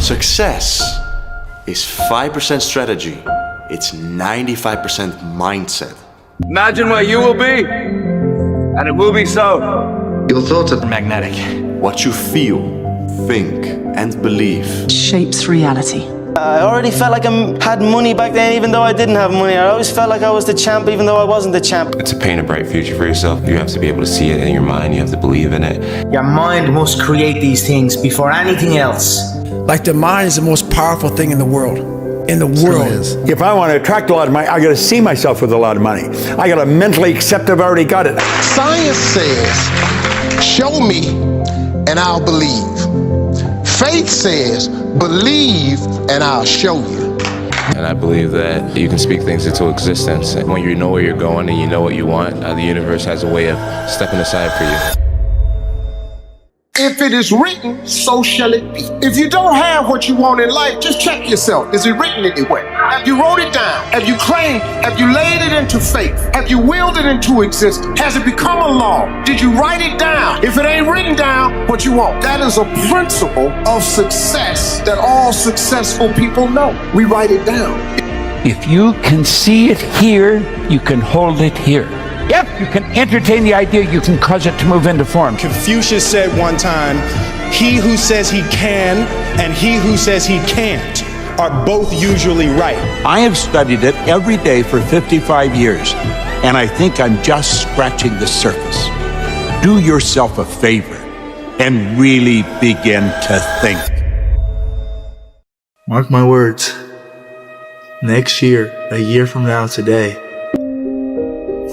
Success is 5% strategy. It's 95% mindset. Imagine what you will be, and it will be so. Your thoughts are magnetic. What you feel, think, and believe shapes reality. I already felt like I had money back then, even though I didn't have money. I always felt like I was the champ, even though I wasn't the champ. To paint a bright future for yourself, you have to be able to see it in your mind. You have to believe in it. Your mind must create these things before anything else. Like the mind is the most powerful thing in the world. If I want to attract a lot of money, I got to see myself with a lot of money. I got to mentally accept I've already got it. Science says, show me and I'll believe. Faith says, believe and I'll show you. And I believe that you can speak things into existence. And when you know where you're going and you know what you want, the universe has a way of stepping aside for you. If it is written, so shall it be. If you don't have what you want in life, just check yourself. Is it written anywhere? Have you wrote it down? Have you claimed? Have you laid it into faith? Have you willed it into existence? Has it become a law? Did you write it down? If it ain't written down, what you want? That is a principle of success that all successful people know. We write it down. If you can see it here, you can hold it here. If you can entertain the idea, you can cause it to move into form. Confucius said one time, he who says he can and he who says he can't are both usually right. I have studied it every day for 55 years, and I think I'm just scratching the surface. Do yourself a favor and really begin to think. Mark my words. Next year, a year from now today,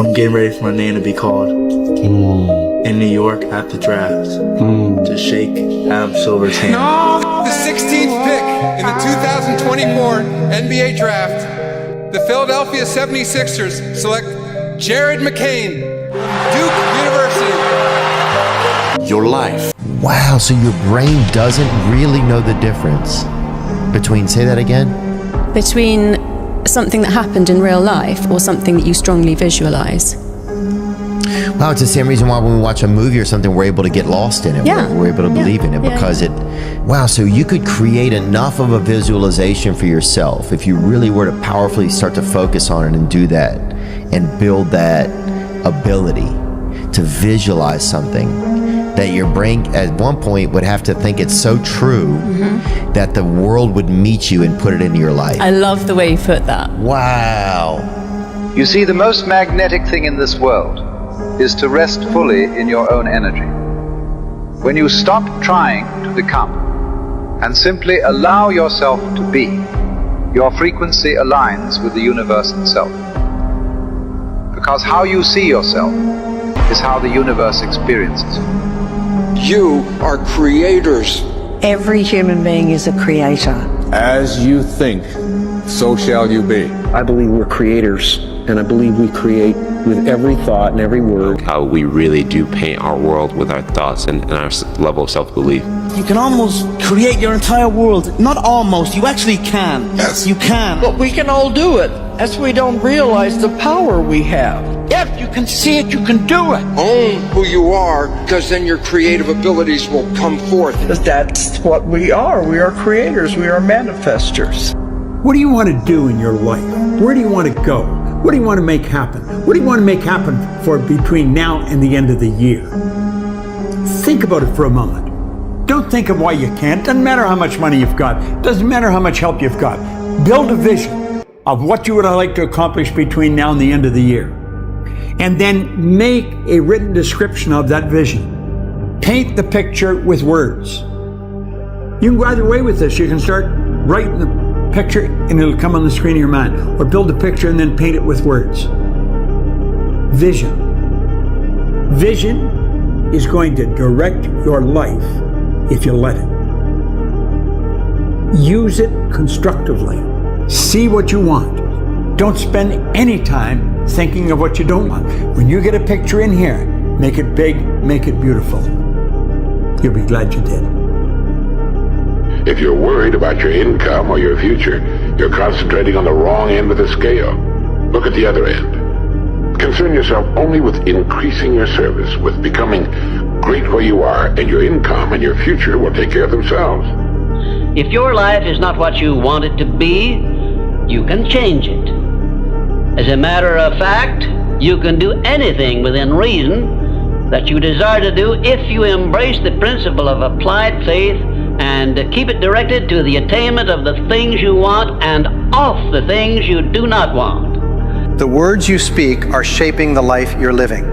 I'm getting ready for my name to be called in New York at the draft to shake Adam Silver's hand. The 16th pick in the 2024 NBA Draft, the Philadelphia 76ers select Jared McCain, Duke University. Your life. Wow, so your brain doesn't really know the difference between, say that again? Between something that happened in real life or something that you strongly visualize. Wow, it's the same reason why when we watch a movie or something, we're able to get lost in it. Yeah. We're able to believe in it because wow, so you could create enough of a visualization for yourself if you really were to powerfully start to focus on it and do that and build that ability to visualize something that your brain at one point would have to think it's so true that the world would meet you and put it into your life. I love the way you put that. Wow. You see, the most magnetic thing in this world is to rest fully in your own energy. When you stop trying to become and simply allow yourself to be, your frequency aligns with the universe itself. Because how you see yourself is how the universe experiences you. You are creators. Every human being is a creator. As you think, so shall you be. I believe we're creators, and I believe we create with every thought and every word. How we really do paint our world with our thoughts and our level of self-belief. You can almost create your entire world. Not almost, you actually can. Yes. You can. But we can all do it, as we don't realize the power we have. If you can see it, you can do it. Own who you are, because then your creative abilities will come forth. Because that's what we are. We are creators. We are manifestors. What do you want to do in your life? Where do you want to go? What do you want to make happen? What do you want to make happen for between now and the end of the year? Think about it for a moment. Don't think of why you can't. Doesn't matter how much money you've got. Doesn't matter how much help you've got. Build a vision of what you would like to accomplish between now and the end of the year. And then make a written description of that vision. Paint the picture with words. You can go either way with this. You can start writing the picture and it'll come on the screen of your mind. Or build a picture and then paint it with words. Vision. Vision is going to direct your life if you let it. Use it constructively. See what you want. Don't spend any time thinking of what you don't want. When you get a picture in here, make it big, make it beautiful. You'll be glad you did. If you're worried about your income or your future, you're concentrating on the wrong end of the scale. Look at the other end. Concern yourself only with increasing your service, with becoming great where you are, and your income and your future will take care of themselves. If your life is not what you want it to be, you can change it. As a matter of fact, you can do anything within reason that you desire to do if you embrace the principle of applied faith and keep it directed to the attainment of the things you want and off the things you do not want. The words you speak are shaping the life you're living.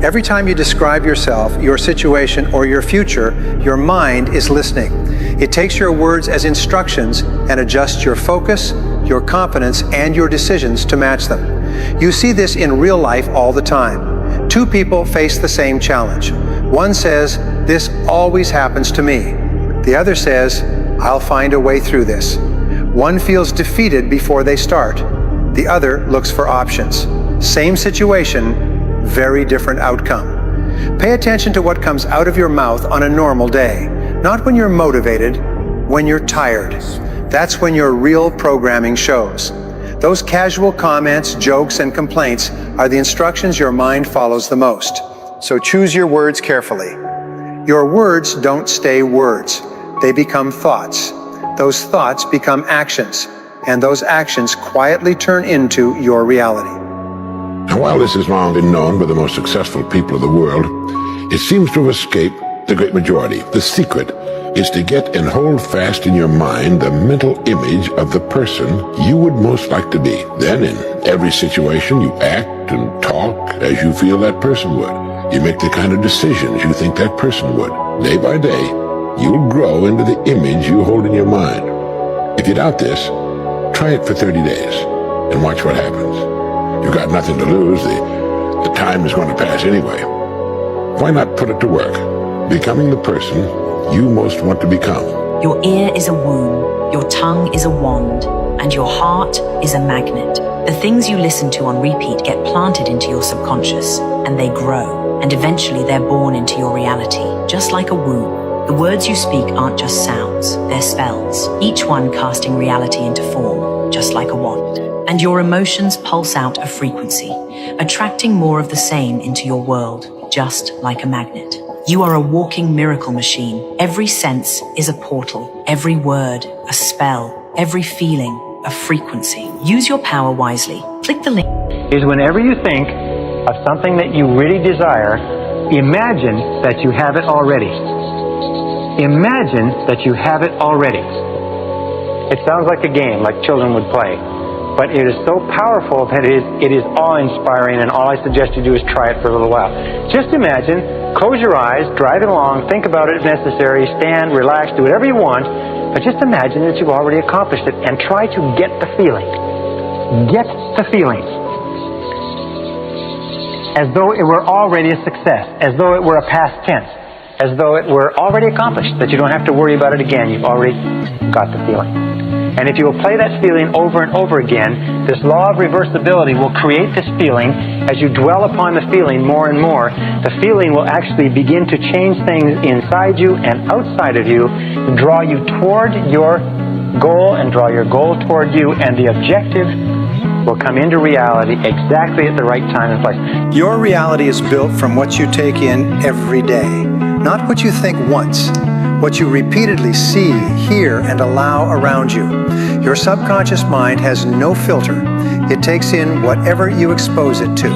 Every time you describe yourself, your situation, or your future, your mind is listening. It takes your words as instructions and adjusts your focus, your confidence, and your decisions to match them. You see this in real life all the time. Two people face the same challenge. One says, "This always happens to me." The other says, "I'll find a way through this." One feels defeated before they start. The other looks for options. Same situation, very different outcome. Pay attention to what comes out of your mouth on a normal day. Not when you're motivated, when you're tired. That's when your real programming shows. Those casual comments, jokes, and complaints are the instructions your mind follows the most. So choose your words carefully. Your words don't stay words. They become thoughts. Those thoughts become actions. And those actions quietly turn into your reality. And while this has long been known by the most successful people of the world, it seems to have escaped the great majority. The secret is to get and hold fast in your mind the mental image of the person you would most like to be. Then in every situation you act and talk as you feel that person would. You make the kind of decisions you think that person would. Day by day, you'll grow into the image you hold in your mind. If you doubt this, try it for 30 days and watch what happens. You've got nothing to lose. The time is going to pass anyway. Why not put it to work, becoming the person you most want to become? Your ear is a womb, your tongue is a wand, and your heart is a magnet. The things you listen to on repeat get planted into your subconscious, and they grow, and eventually they're born into your reality, just like a womb. The words you speak aren't just sounds, they're spells, each one casting reality into form, just like a wand. And your emotions pulse out a frequency, attracting more of the same into your world, just like a magnet. You are a walking miracle machine. Every sense is a portal, every word a spell, every feeling a frequency. Use your power wisely. Click the link. Is whenever you think of something that you really desire, imagine that you have it already. Imagine that you have it already. It sounds like a game, like children would play, but it is so powerful that it is awe-inspiring, and all I suggest you do is try it for a little while. Just imagine, close your eyes, drive it along, think about it if necessary, stand, relax, do whatever you want, but just imagine that you've already accomplished it and try to get the feeling. Get the feeling. As though it were already a success, as though it were a past tense, as though it were already accomplished, that you don't have to worry about it again. You've already got the feeling. And if you will play that feeling over and over again, this law of reversibility will create this feeling. As you dwell upon the feeling more and more, the feeling will actually begin to change things inside you and outside of you, draw you toward your goal and draw your goal toward you, and the objective will come into reality exactly at the right time and place. Your reality is built from what you take in every day, not what you think once, what you repeatedly see, hear, and allow around you. Your subconscious mind has no filter. It takes in whatever you expose it to.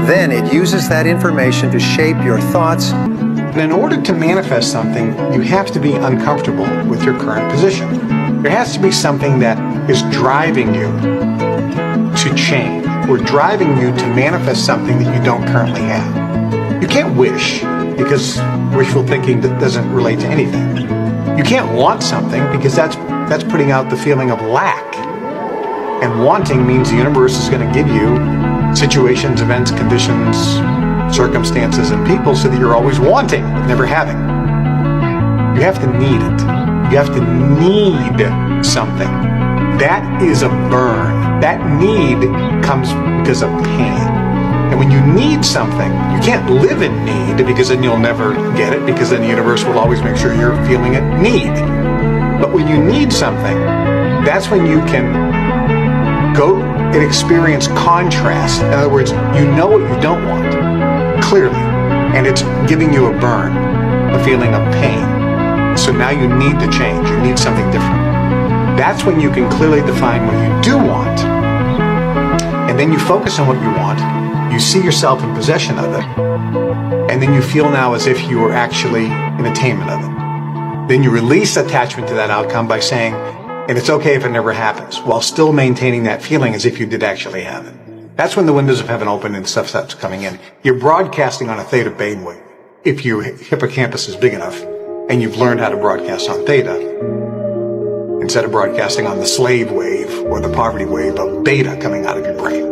Then it uses that information to shape your thoughts. And in order to manifest something, you have to be uncomfortable with your current position. There has to be something that is driving you to change, or driving you to manifest something that you don't currently have. You can't wish, because wishful thinking doesn't relate to anything. You can't want something, because that's putting out the feeling of lack. And wanting means the universe is going to give you situations, events, conditions, circumstances, and people so that you're always wanting, but never having. You have to need it. You have to need something. That is a burn. That need comes because of pain. And when you need something, you can't live in need, because then you'll never get it, because then the universe will always make sure you're feeling it need. But when you need something, that's when you can go and experience contrast. In other words, you know what you don't want, clearly, and it's giving you a burn, a feeling of pain. So now you need to change. You need something different. That's when you can clearly define what you do want. And then you focus on what you want. You see yourself in possession of it. And then you feel now as if you were actually in attainment of it. Then you release attachment to that outcome by saying, and it's okay if it never happens, while still maintaining that feeling as if you did actually have it. That's when the windows of heaven open and stuff starts coming in. You're broadcasting on a theta brainwave. If your hippocampus is big enough and you've learned how to broadcast on theta, instead of broadcasting on the slave wave or the poverty wave of beta coming out of your brain.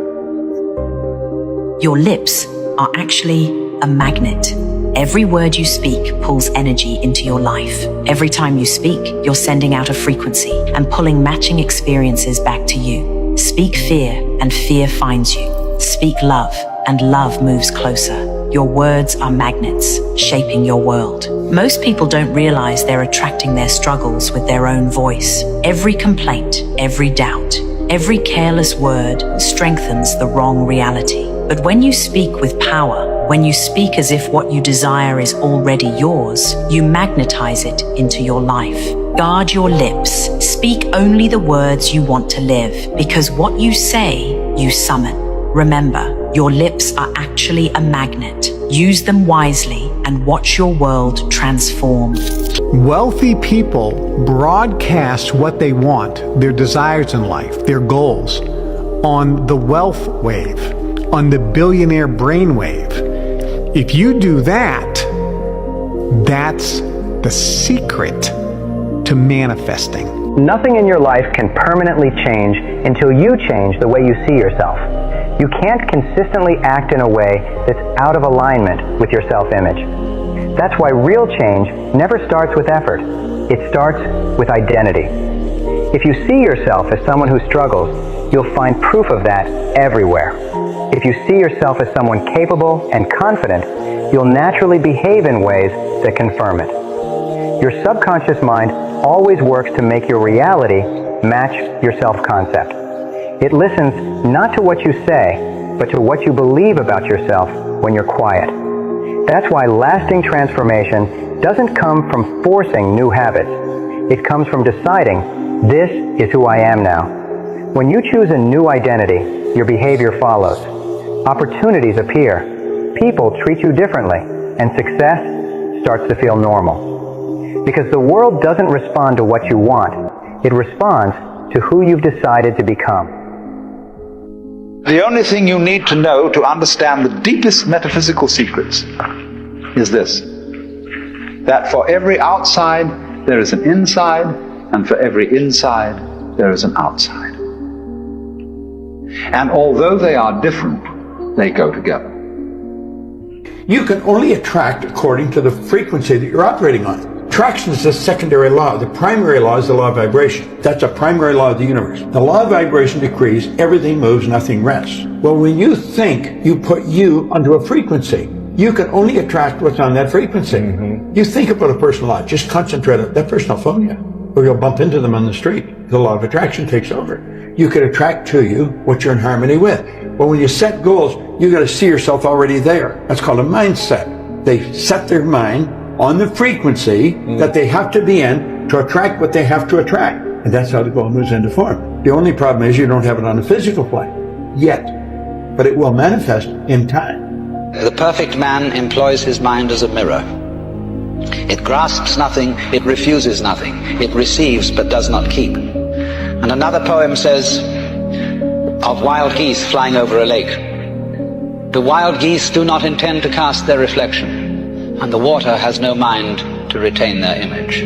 Your lips are actually a magnet. Every word you speak pulls energy into your life. Every time you speak, you're sending out a frequency and pulling matching experiences back to you. Speak fear, and fear finds you. Speak love, and love moves closer. Your words are magnets, shaping your world. Most people don't realize they're attracting their struggles with their own voice. Every complaint, every doubt, every careless word strengthens the wrong reality. But when you speak with power, when you speak as if what you desire is already yours, you magnetize it into your life. Guard your lips. Speak only the words you want to live, because what you say, you summon. Remember, your lips are actually a magnet. Use them wisely and watch your world transform. Wealthy people broadcast what they want, their desires in life, their goals, on the wealth wave, on the billionaire brainwave. If you do that, that's the secret to manifesting. Nothing in your life can permanently change until you change the way you see yourself. You can't consistently act in a way that's out of alignment with your self-image. That's why real change never starts with effort. It starts with identity. If you see yourself as someone who struggles, you'll find proof of that everywhere. If you see yourself as someone capable and confident, you'll naturally behave in ways that confirm it. Your subconscious mind always works to make your reality match your self-concept. It listens not to what you say, but to what you believe about yourself when you're quiet. That's why lasting transformation doesn't come from forcing new habits. It comes from deciding, this is who I am now. When you choose a new identity, your behavior follows. Opportunities appear. People treat you differently, and success starts to feel normal. Because the world doesn't respond to what you want, it responds to who you've decided to become. The only thing you need to know to understand the deepest metaphysical secrets is this: that for every outside there is an inside, and for every inside there is an outside. And although they are different, they go together. You can only attract according to the frequency that you're operating on. Attraction is a secondary law. The primary law is the law of vibration. That's a primary law of the universe. The law of vibration decrees everything moves, nothing rests. Well, when you think, you put you onto a frequency. You can only attract what's on that frequency. You think about a person a lot, just concentrate on that person will phone you, or you'll bump into them on the street. The law of attraction takes over. You can attract to you what you're in harmony with. But when you set goals, you got to see yourself already there. That's called a mindset. They set their mind on the frequency that they have to be in to attract what they have to attract. And that's how the goal moves into form. The only problem is you don't have it on a physical plane yet, but it will manifest in time. The perfect man employs his mind as a mirror. It grasps nothing, it refuses nothing. It receives but does not keep. And another poem says of wild geese flying over a lake. The wild geese do not intend to cast their reflection, and the water has no mind to retain their image.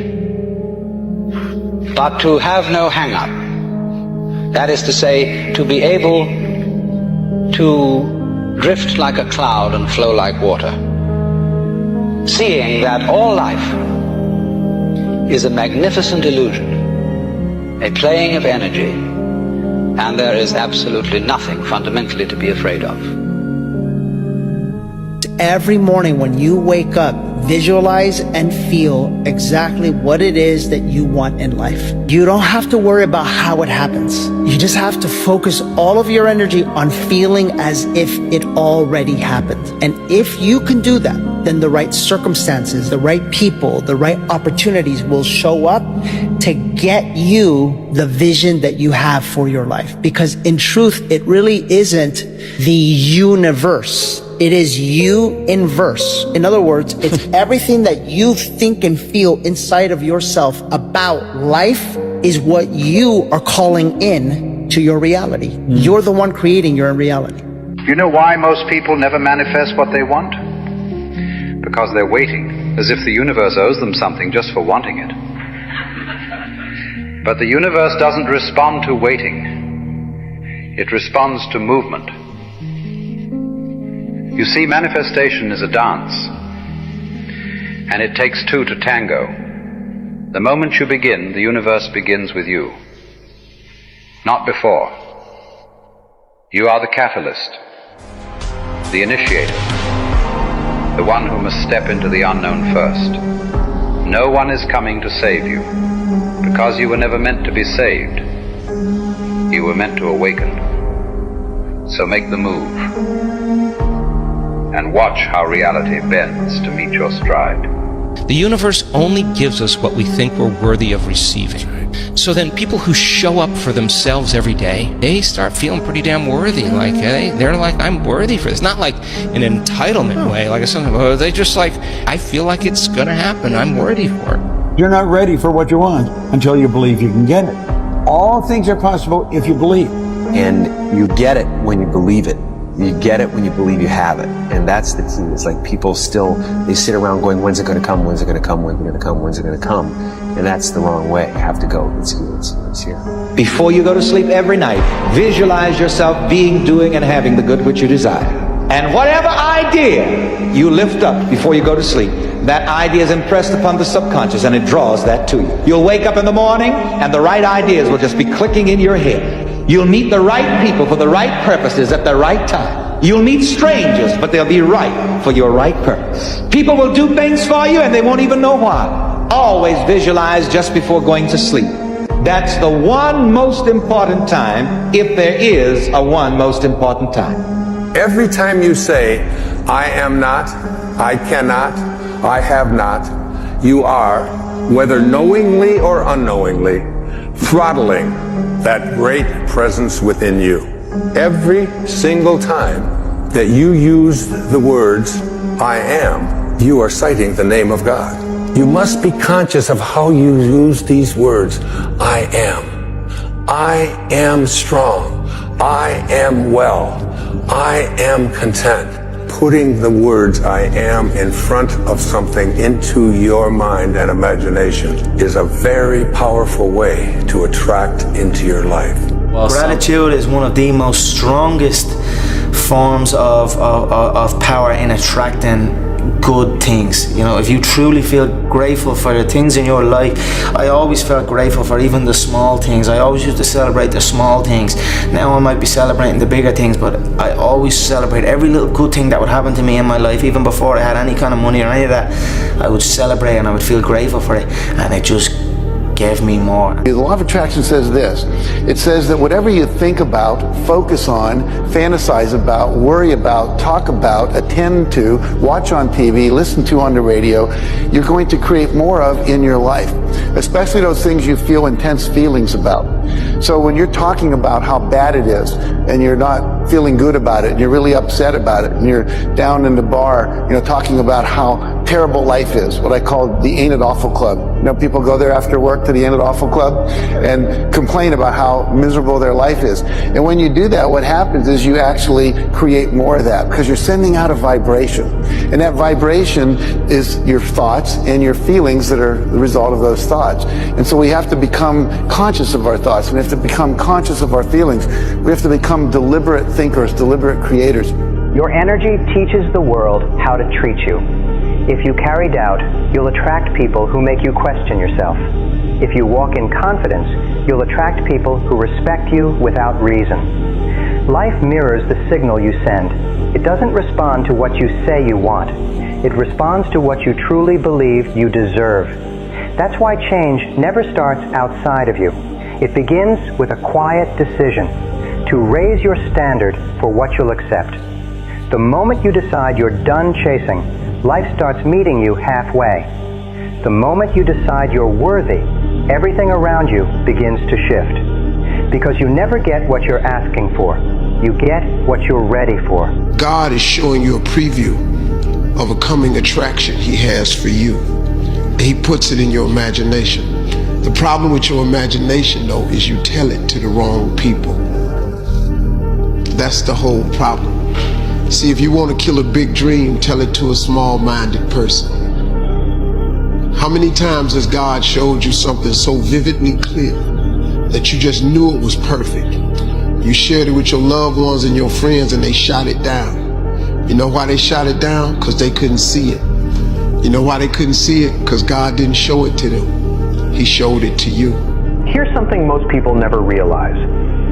But to have no hang-up, that is to say, to be able to drift like a cloud and flow like water, seeing that all life is a magnificent illusion, a playing of energy, and there is absolutely nothing fundamentally to be afraid of. Every morning when you wake up, visualize and feel exactly what it is that you want in life. You don't have to worry about how it happens. You just have to focus all of your energy on feeling as if it already happened. And if you can do that, then the right circumstances, the right people, the right opportunities will show up to get you the vision that you have for your life. Because in truth, it really isn't the universe. It is you in verse. In other words, it's everything that you think and feel inside of yourself about life is what you are calling in to your reality. You're the one creating your reality. You know why most people never manifest what they want? Because they're waiting, as if the universe owes them something just for wanting it. But the universe doesn't respond to waiting. It responds to movement. You see, manifestation is a dance, and it takes two to tango. The moment you begin, the universe begins with you, not before. You are the catalyst, the initiator, the one who must step into the unknown first. No one is coming to save you, because you were never meant to be saved. You were meant to awaken. So make the move, and watch how reality bends to meet your stride. The universe only gives us what we think we're worthy of receiving. So then people who show up for themselves every day, they start feeling pretty damn worthy. Like they're like, I'm worthy for this. Not like an entitlement way, like something. They just like, I feel like it's gonna happen. I'm worthy for it. You're not ready for what you want until you believe you can get it. All things are possible if you believe. And you get it when you believe it. You get it when you believe you have it. And that's the key. It's like people still, they sit around going, when's it going to come? When's it going to come? When's it going to come? When's it going to come? And that's the wrong way. You have to go. It's here. It's here. Before you go to sleep every night, visualize yourself being, doing, and having the good which you desire. And whatever idea you lift up before you go to sleep, that idea is impressed upon the subconscious and it draws that to you. You'll wake up in the morning and the right ideas will just be clicking in your head. You'll meet the right people for the right purposes at the right time. You'll meet strangers, but they'll be right for your right purpose. People will do things for you and they won't even know why. Always visualize just before going to sleep. That's the one most important time, if there is a one most important time. Every time you say, I am not, I cannot, I have not, you are, whether knowingly or unknowingly, throttling that great presence within you. Every single time that you use the words, I am, you are citing the name of God. You must be conscious of how you use these words. I am strong, I am well, I am content. Putting the words I am in front of something into your mind and imagination is a very powerful way to attract into your life. Well, gratitude is one of the most strongest forms of power in attracting good things. You know, if you truly feel grateful for the things in your life, I always felt grateful for even the small things. I always used to celebrate the small things. Now I might be celebrating the bigger things, but I always celebrate every little good thing that would happen to me in my life. Even before I had any kind of money or any of that, I would celebrate and I would feel grateful for it, and it just gave me more. The law of attraction says this. It says that whatever you think about, focus on, fantasize about, worry about, talk about, attend to, watch on TV, listen to on the radio, you're going to create more of in your life, especially those things you feel intense feelings about. So when you're talking about how bad it is and you're not feeling good about it and you're really upset about it and you're down in the bar, you know, talking about how terrible life is, what I call the Ain't It Awful Club. You know, people go there after work to the Ain't It Awful Club and complain about how miserable their life is. And when you do that, what happens is you actually create more of that because you're sending out a vibration. And that vibration is your thoughts and your feelings that are the result of those thoughts. And so we have to become conscious of our thoughts. We have to become conscious of our feelings. We have to become deliberate thinkers, deliberate creators. Your energy teaches the world how to treat you. If you carry doubt, you'll attract people who make you question yourself. If you walk in confidence, you'll attract people who respect you without reason. Life mirrors the signal you send. It doesn't respond to what you say you want. It responds to what you truly believe you deserve. That's why change never starts outside of you. It begins with a quiet decision to raise your standard for what you'll accept. The moment you decide you're done chasing, life starts meeting you halfway. The moment you decide you're worthy, everything around you begins to shift. Because you never get what you're asking for. You get what you're ready for. God is showing you a preview of a coming attraction He has for you. And He puts it in your imagination. The problem with your imagination, though, is you tell it to the wrong people. That's the whole problem. See, if you want to kill a big dream, tell it to a small-minded person. How many times has God showed you something so vividly clear that you just knew it was perfect? You shared it with your loved ones and your friends and they shot it down. You know why they shot it down? Because they couldn't see it. You know why they couldn't see it? Because God didn't show it to them. He showed it to you. Here's something most people never realize.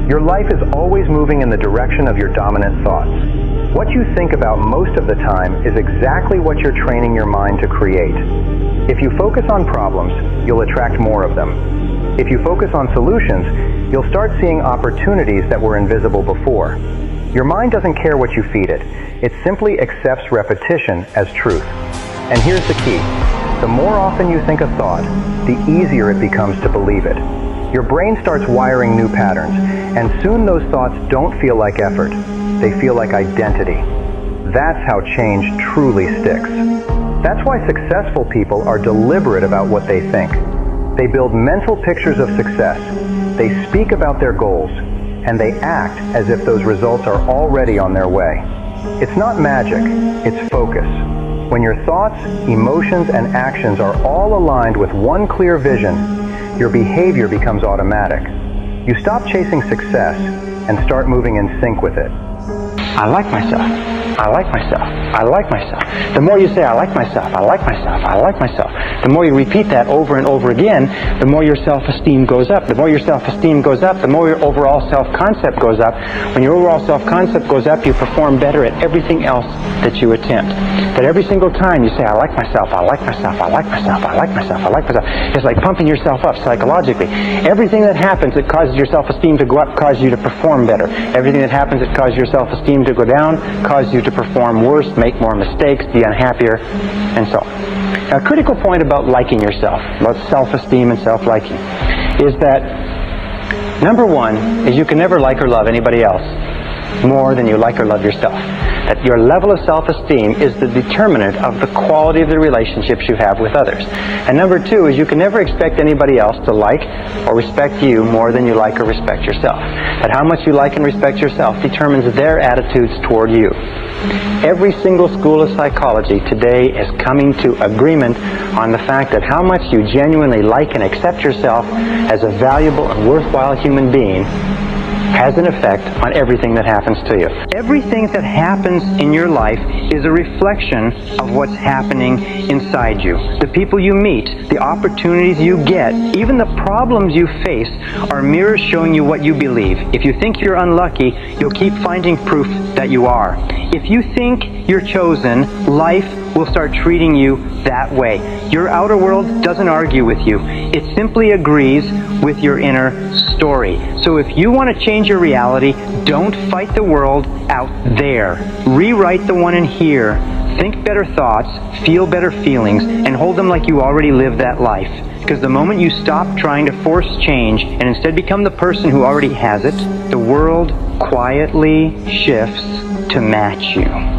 Your life is always moving in the direction of your dominant thoughts. What you think about most of the time is exactly what you're training your mind to create. If you focus on problems, you'll attract more of them. If you focus on solutions, you'll start seeing opportunities that were invisible before. Your mind doesn't care what you feed it. It simply accepts repetition as truth. And here's the key. The more often you think a thought, the easier it becomes to believe it. Your brain starts wiring new patterns, and soon those thoughts don't feel like effort. They feel like identity. That's how change truly sticks. That's why successful people are deliberate about what they think. They build mental pictures of success. They speak about their goals, and they act as if those results are already on their way. It's not magic, it's focus. When your thoughts, emotions, and actions are all aligned with one clear vision, your behavior becomes automatic. You stop chasing success and start moving in sync with it. I like myself. I like myself. I like myself. The more you say, I like myself, I like myself, I like myself, the more you repeat that over and over again, the more your self-esteem goes up. The more your self-esteem goes up, the more your overall self-concept goes up. When your overall self-concept goes up, you perform better at everything else that you attempt. That every single time you say, I like myself, I like myself, I like myself, I like myself, I like myself, it's like pumping yourself up psychologically. Everything that happens that causes your self-esteem to go up causes you to perform better. Everything that happens that causes your self-esteem to go down causes you to perform worse, make more mistakes, be unhappier, and so on. Now, a critical point about liking yourself, about self-esteem and self-liking, is that number one is you can never like or love anybody else more than you like or love yourself. That your level of self-esteem is the determinant of the quality of the relationships you have with others. And number two is you can never expect anybody else to like or respect you more than you like or respect yourself. That how much you like and respect yourself determines their attitudes toward you. Every single school of psychology today is coming to agreement on the fact that how much you genuinely like and accept yourself as a valuable and worthwhile human being has an effect on everything that happens to you. Everything that happens in your life is a reflection of what's happening inside you. The people you meet, the opportunities you get, even the problems you face are mirrors showing you what you believe. If you think you're unlucky, you'll keep finding proof that you are. If you think you're chosen, life will start treating you that way. Your outer world doesn't argue with you. It simply agrees with your inner story. So if you want to change your reality, don't fight the world out there. Rewrite the one in here. Think better thoughts, feel better feelings, and hold them like you already lived that life. Because the moment you stop trying to force change and instead become the person who already has it, the world quietly shifts to match you.